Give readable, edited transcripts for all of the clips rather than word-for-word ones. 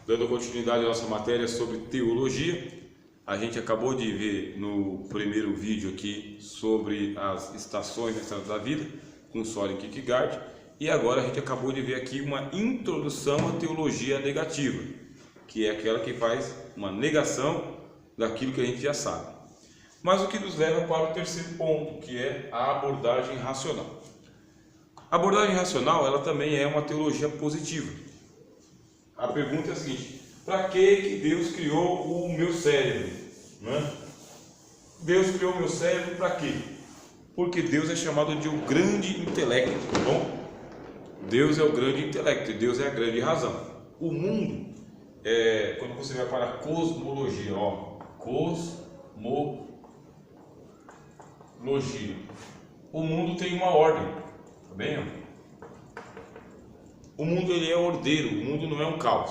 Dando continuidade à nossa matéria sobre teologia, a gente acabou de ver no primeiro vídeo aqui sobre as estações da estrada da vida, com Soren Kierkegaard, e agora a gente acabou de ver aqui uma introdução à teologia negativa, que é aquela que faz uma negação daquilo que a gente já sabe. Mas o que nos leva para o terceiro ponto, que é a abordagem racional. A abordagem racional, ela também é uma teologia positiva. A pergunta é a seguinte: para que Deus criou o meu cérebro? Né? Deus criou o meu cérebro para quê? Porque Deus é chamado de o grande intelecto, tá bom? Deus é o grande intelecto, Deus é a grande razão. O mundo, quando você vai para a cosmologia, cosmologia, o mundo tem uma ordem, tá bem? O mundo ele é ordeiro, o mundo não é um caos.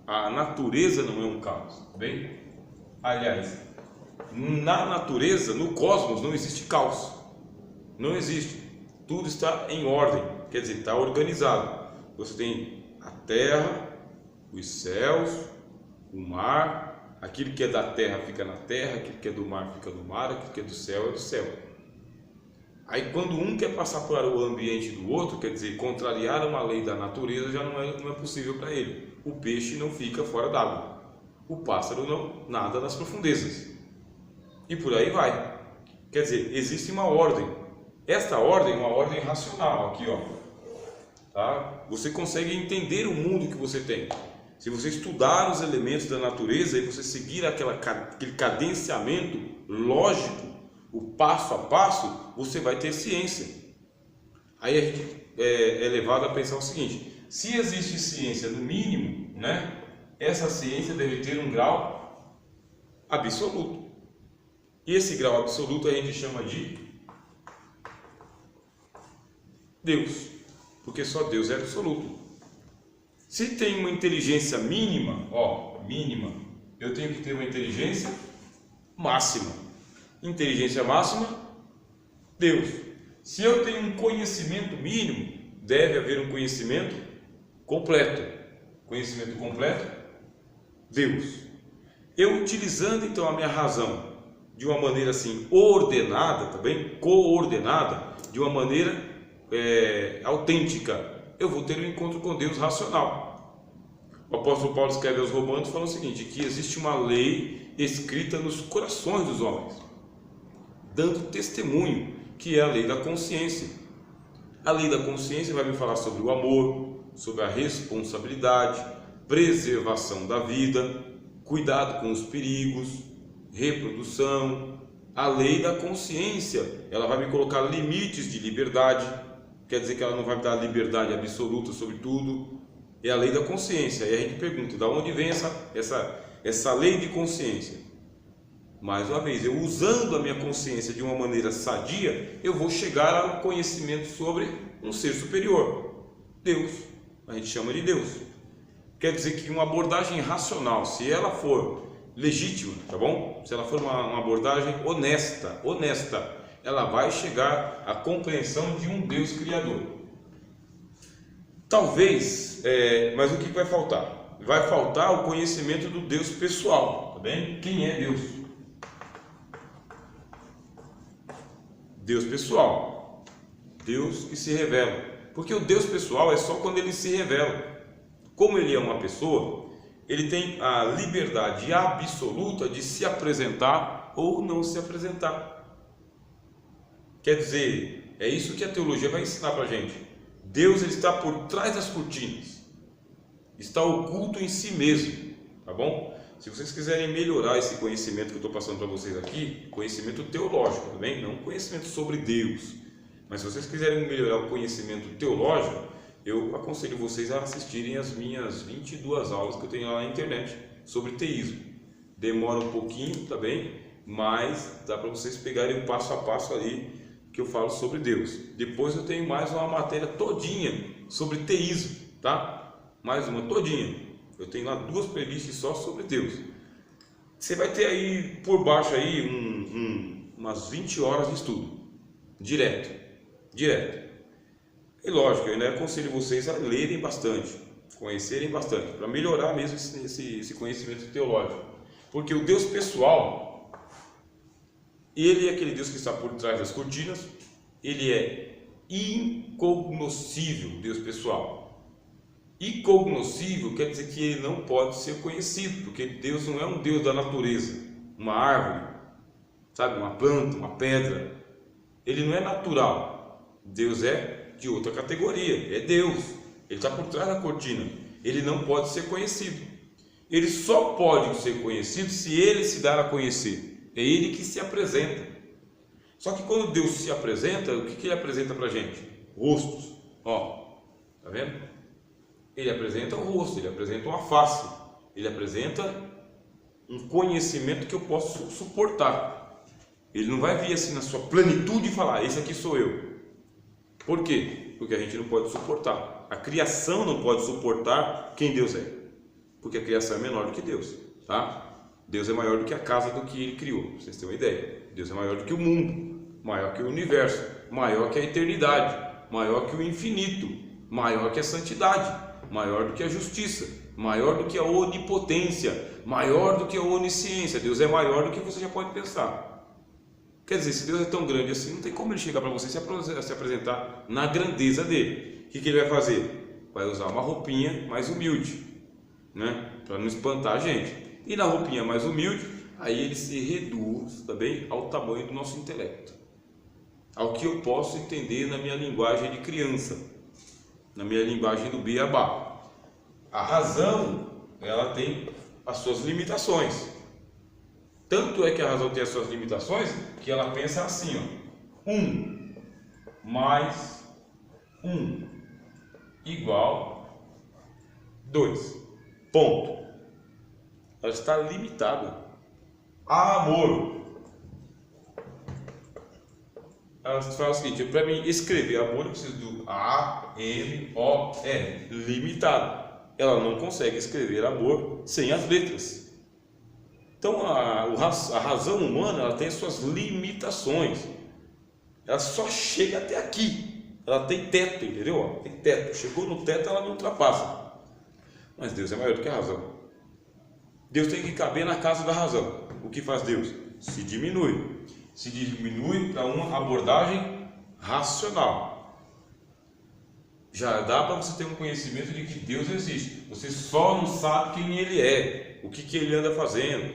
A natureza não é um caos, tá bem? Aliás, na natureza, no cosmos, não existe caos. Não existe. Tudo está em ordem, quer dizer, está organizado. Você tem a terra, os céus, o mar. Aquilo que é da terra fica na terra, aquilo que é do mar fica no mar, aquilo que é do céu é do céu. Aí quando um quer passar para o ambiente do outro, quer dizer, contrariar uma lei da natureza, já não é possível para ele. O peixe não fica fora d'água, o pássaro não nada nas profundezas, e por aí vai. Quer dizer, existe uma ordem. Esta ordem é uma ordem racional aqui, tá? Você consegue entender o mundo que você tem. Se você estudar os elementos da natureza e você seguir aquele cadenciamento lógico, o passo a passo, você vai ter ciência. Aí a gente é levado a pensar o seguinte: se existe ciência no mínimo, né, essa ciência deve ter um grau absoluto. E esse grau absoluto a gente chama de Deus, porque só Deus é absoluto. Se tem uma inteligência mínima, mínima, eu tenho que ter uma inteligência máxima. Inteligência máxima, Deus. Se eu tenho um conhecimento mínimo, deve haver um conhecimento completo. Conhecimento completo, Deus. Eu utilizando então a minha razão de uma maneira assim ordenada, tá bem? Coordenada, de uma maneira autêntica, eu vou ter um encontro com Deus racional. O apóstolo Paulo escreve aos Romanos falando o seguinte: que existe uma lei escrita nos corações dos homens, dando testemunho, que é a lei da consciência. A lei da consciência vai me falar sobre o amor, sobre a responsabilidade, preservação da vida, cuidado com os perigos, reprodução. A lei da consciência, ela vai me colocar limites de liberdade, quer dizer que ela não vai me dar liberdade absoluta sobre tudo. É a lei da consciência. E a gente pergunta: de onde vem essa lei de consciência? Mais uma vez, eu usando a minha consciência de uma maneira sadia, eu vou chegar ao conhecimento sobre um ser superior, Deus. A gente chama de Deus. Quer dizer que uma abordagem racional, se ela for legítima, tá bom? Se ela for uma abordagem honesta, ela vai chegar à compreensão de um Deus criador. Talvez, mas o que vai faltar? Vai faltar o conhecimento do Deus pessoal, tá bem? Quem é Deus? Deus pessoal, Deus que se revela, porque o Deus pessoal é só quando ele se revela. Como ele é uma pessoa, ele tem a liberdade absoluta de se apresentar ou não se apresentar. Quer dizer, é isso que a teologia vai ensinar para a gente. Deus ele está por trás das cortinas, está oculto em si mesmo, tá bom? Se vocês quiserem melhorar esse conhecimento que eu estou passando para vocês aqui, conhecimento teológico, tá bem? Não conhecimento sobre Deus, mas se vocês quiserem melhorar o conhecimento teológico, eu aconselho vocês a assistirem as minhas 22 aulas que eu tenho lá na internet sobre teísmo. Demora um pouquinho, tá bem? Mas dá para vocês pegarem o passo a passo ali que eu falo sobre Deus. Depois eu tenho mais uma matéria todinha sobre teísmo, tá? Mais uma todinha. Eu tenho lá 2 playlists só sobre Deus. Você vai ter aí por baixo aí umas 20 horas de estudo, direto. E lógico, eu ainda aconselho vocês a lerem bastante. conhecerem bastante, para melhorar mesmo esse conhecimento teológico. Porque o Deus pessoal, ele é aquele Deus que está por trás das cortinas, ele é incognoscível, Deus pessoal. Incognoscível quer dizer que ele não pode ser conhecido, porque Deus não é um Deus da natureza, uma árvore, sabe, uma planta, uma pedra. Ele não é natural. Deus é de outra categoria, é Deus. Ele está por trás da cortina. Ele não pode ser conhecido. Ele só pode ser conhecido se ele se dar a conhecer. É ele que se apresenta. Só que quando Deus se apresenta, o que ele apresenta para a gente? Rostos. Ó, tá vendo? Ele apresenta o rosto, ele apresenta uma face, ele apresenta um conhecimento que eu posso suportar. Ele não vai vir assim na sua plenitude e falar, esse aqui sou eu. Por quê? Porque a gente não pode suportar. A criação não pode suportar quem Deus é. Porque a criação é menor do que Deus, tá? Deus é maior do que a casa do que ele criou, pra vocês terem uma ideia. Deus é maior do que o mundo, maior que o universo, maior que a eternidade, maior que o infinito, maior que a santidade, maior do que a justiça, maior do que a onipotência, maior do que a onisciência. Deus é maior do que você já pode pensar. Quer dizer, se Deus é tão grande assim, não tem como ele chegar para você e se apresentar na grandeza dele. O que ele vai fazer? Vai usar uma roupinha mais humilde, né? Para não espantar a gente. E na roupinha mais humilde, aí ele se reduz também ao tamanho do nosso intelecto, ao que eu posso entender na minha linguagem de criança, na minha linguagem do beabá. A razão, ela tem as suas limitações. Tanto é que a razão tem as suas limitações que ela pensa assim, ó: 1 mais 1 igual 2. Ponto. Ela está limitada. Amor. Ela fala o seguinte: para mim escrever amor eu preciso do A-M-O-R, limitado. Ela não consegue escrever amor sem as letras. Então a razão humana, ela tem as suas limitações. Ela só chega até aqui. Ela tem teto, entendeu? Tem teto. Chegou no teto, ela não ultrapassa. Mas Deus é maior do que a razão. Deus tem que caber na casa da razão. O que faz Deus? Se diminui. Se diminui para uma abordagem racional. Já dá para você ter um conhecimento de que Deus existe. Você só não sabe quem Ele é, o que Ele anda fazendo,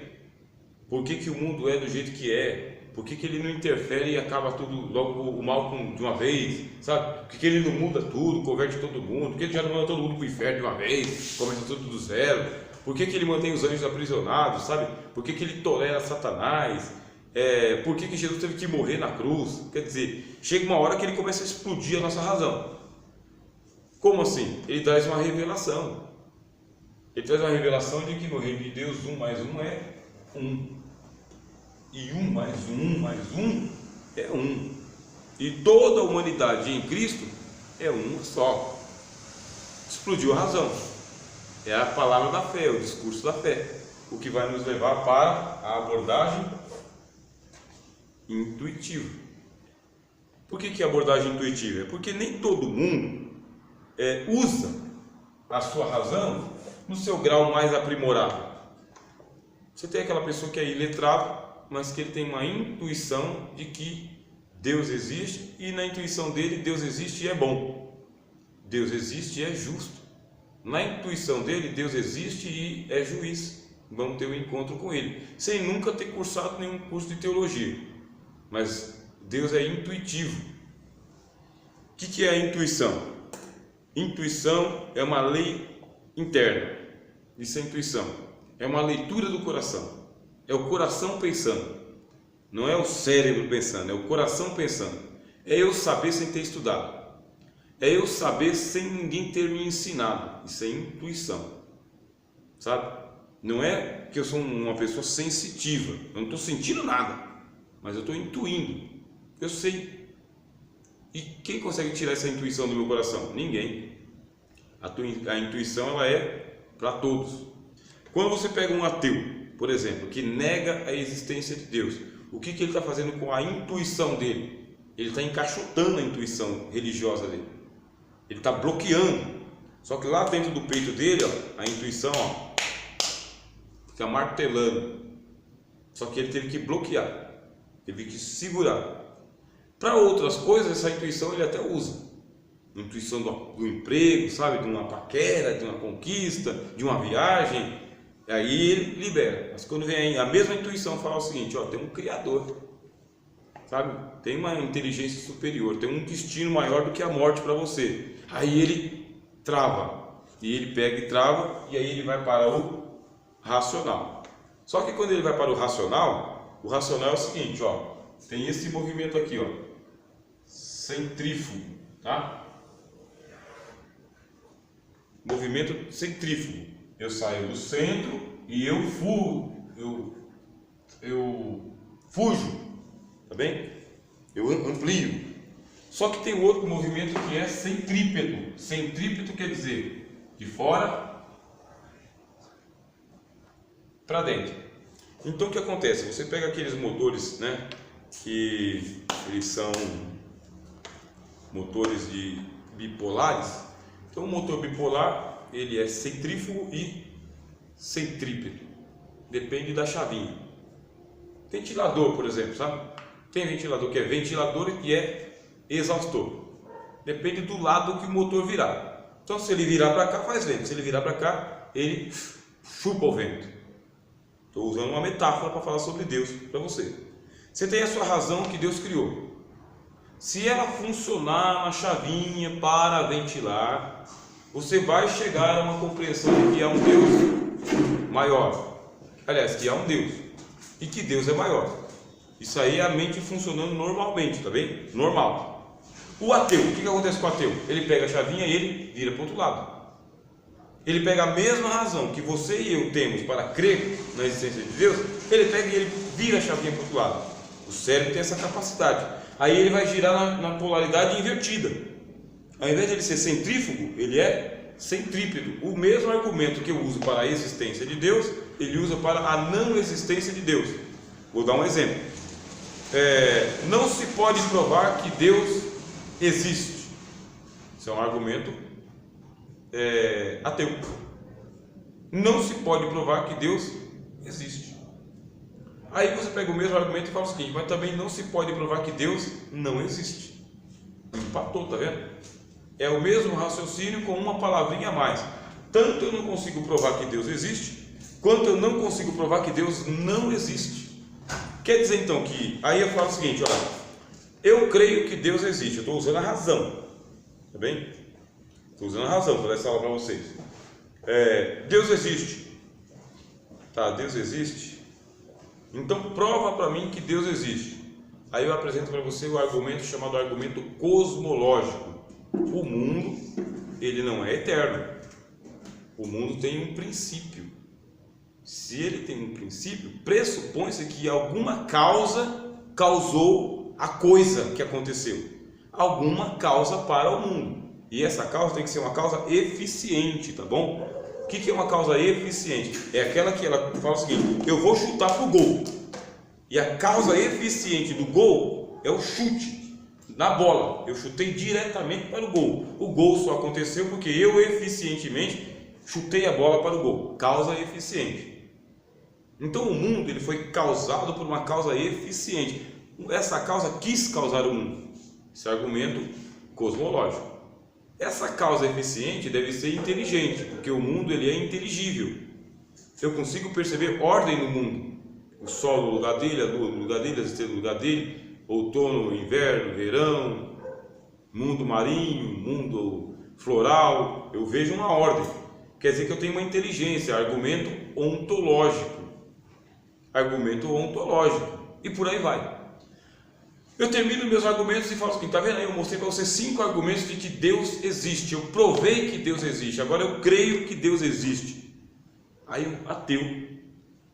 por que o mundo é do jeito que é, por que Ele não interfere e acaba tudo logo o mal de uma vez, sabe? Por que Ele não muda tudo, converte todo mundo, por que Ele já não manda todo mundo para o inferno de uma vez, começa tudo do zero, por que Ele mantém os anjos aprisionados, sabe? Por que Ele tolera Satanás, por que Jesus teve que morrer na cruz? Quer dizer, chega uma hora que Ele começa a explodir a nossa razão. Como assim? Ele traz uma revelação. Ele traz uma revelação de que no reino de Deus 1 mais 1 é 1. E 1 mais 1 mais 1 é 1. E toda a humanidade em Cristo é uma só. Explodiu a razão. É a palavra da fé, o discurso da fé, o que vai nos levar para a abordagem intuitiva. Por que a abordagem intuitiva? É porque nem todo mundo usa a sua razão no seu grau mais aprimorado. Você tem aquela pessoa que é iletrado, mas que ele tem uma intuição de que Deus existe, e na intuição dele Deus existe e é bom. Deus existe e é justo. Na intuição dele Deus existe e é juiz. Vamos ter um encontro com ele, sem nunca ter cursado nenhum curso de teologia. Mas Deus é intuitivo. O que é a intuição? Intuição é uma lei interna. Isso é intuição. É uma leitura do coração. É o coração pensando. Não é o cérebro pensando, é o coração pensando. É eu saber sem ter estudado. É eu saber sem ninguém ter me ensinado. Isso é intuição. Sabe? Não é que eu sou uma pessoa sensitiva. Eu não estou sentindo nada, mas eu estou intuindo. Eu sei. E quem consegue tirar essa intuição do meu coração? Ninguém. A intuição, ela é para todos. Quando você pega um ateu, por exemplo, que nega a existência de Deus, o que ele está fazendo com a intuição dele? Ele está encaixotando a intuição religiosa dele. Ele está bloqueando. Só que lá dentro do peito dele, ó, a intuição, ó, fica martelando. Só que ele teve que bloquear, teve que segurar. Para outras coisas, essa intuição ele até usa. Intuição do emprego, sabe? De uma paquera, de uma conquista, de uma viagem. Aí ele libera. Mas quando vem a mesma intuição falar o seguinte, ó, tem um Criador, sabe? Tem uma inteligência superior, tem um destino maior do que a morte para você. Aí ele trava. E ele pega e trava, e aí ele vai para o racional. Só que quando ele vai para o racional é o seguinte, ó, tem esse movimento aqui, ó, centrífugo, tá? Movimento centrífugo. Eu saio do centro e eu fujo, tá bem? Eu amplio. Só que tem outro movimento que é centrípeto. Centrípeto quer dizer de fora para dentro. Então o que acontece? Você pega aqueles motores, né, que eles são motores bipolares. Então o motor bipolar, ele é centrífugo e centrípeto. Depende da chavinha. Ventilador, por exemplo, sabe? Tem ventilador que é ventilador e é exaustor. Depende do lado que o motor virar. Então se ele virar para cá, faz vento. Se ele virar para cá, ele chupa o vento. Estou usando uma metáfora para falar sobre Deus para você. Você tem a sua razão que Deus criou. Se ela funcionar na chavinha para ventilar, você vai chegar a uma compreensão de que há um Deus maior. Aliás, que há um Deus e que Deus é maior. Isso aí é a mente funcionando normalmente, tá bem? Normal. O ateu, o que acontece com o ateu? Ele pega a chavinha e ele vira para o outro lado. Ele pega a mesma razão que você e eu temos para crer na existência de Deus, ele pega e ele vira a chavinha para o outro lado. O cérebro tem essa capacidade. Aí ele vai girar na polaridade invertida. Ao invés de ele ser centrífugo, ele é centrípeto. O mesmo argumento que eu uso para a existência de Deus, ele usa para a não existência de Deus. Vou dar um exemplo. Não se pode provar que Deus existe. Isso é um argumento ateu. Não se pode provar que Deus existe. Aí você pega o mesmo argumento e fala o seguinte, mas também não se pode provar que Deus não existe. Empatou, tá vendo? É o mesmo raciocínio com uma palavrinha a mais. Tanto eu não consigo provar que Deus existe, quanto eu não consigo provar que Deus não existe. Quer dizer então que, aí eu falo o seguinte, olha, eu creio que Deus existe, eu estou usando a razão, tá bem? Estou usando a razão para dar essa aula para vocês. Deus existe. Tá, Deus existe. Então prova para mim que Deus existe. Aí eu apresento para você o argumento chamado argumento cosmológico. O mundo, ele não é eterno. O mundo tem um princípio. Se ele tem um princípio, pressupõe-se que alguma causa causou a coisa que aconteceu. Alguma causa para o mundo. E essa causa tem que ser uma causa eficiente, tá bom? O que é uma causa eficiente? É aquela que ela fala o seguinte, eu vou chutar para o gol. E a causa eficiente do gol é o chute na bola. Eu chutei diretamente para o gol. O gol só aconteceu porque eu eficientemente chutei a bola para o gol. Causa eficiente. Então o mundo ele foi causado por uma causa eficiente. Essa causa quis causar o mundo. Esse é o argumento cosmológico. Essa causa eficiente deve ser inteligente, porque o mundo ele é inteligível. Eu consigo perceber ordem no mundo. O sol no lugar dele, a lua no lugar dele, as estrelas no lugar dele, outono, inverno, verão, mundo marinho, mundo floral. Eu vejo uma ordem. Quer dizer que eu tenho uma inteligência, argumento ontológico. Argumento ontológico. E por aí vai. Eu termino meus argumentos e falo assim, tá vendo aí? Eu mostrei para você 5 argumentos de que Deus existe. Eu provei que Deus existe. Agora eu creio que Deus existe. Aí o ateu,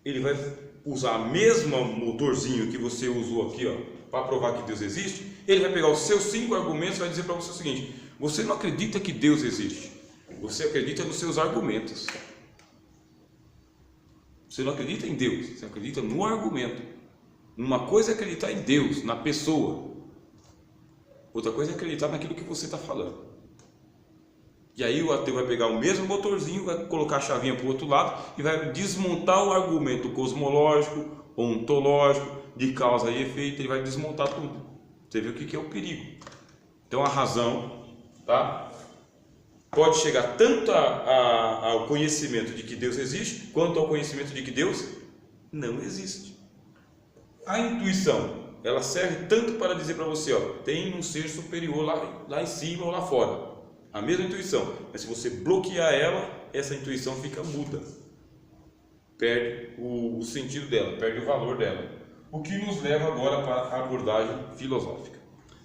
ele vai usar o mesmo motorzinho que você usou aqui, ó, para provar que Deus existe. Ele vai pegar os seus 5 argumentos e vai dizer para você o seguinte, você não acredita que Deus existe. Você acredita nos seus argumentos. Você não acredita em Deus, você acredita no argumento. Uma coisa é acreditar em Deus, na pessoa. Outra coisa é acreditar naquilo que você está falando. E aí o ateu vai pegar o mesmo motorzinho, vai colocar a chavinha para o outro lado e vai desmontar o argumento cosmológico, ontológico, de causa e efeito, ele vai desmontar tudo. Você viu o que é o perigo? Então a razão, tá, pode chegar tanto ao conhecimento de que Deus existe, quanto ao conhecimento de que Deus não existe. A intuição, ela serve tanto para dizer para você, ó, tem um ser superior lá em cima ou lá fora. A mesma intuição, mas se você bloquear ela, essa intuição fica muda. Perde o sentido dela, perde o valor dela. O que nos leva agora para a abordagem filosófica.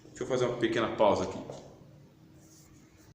Deixa eu fazer uma pequena pausa aqui.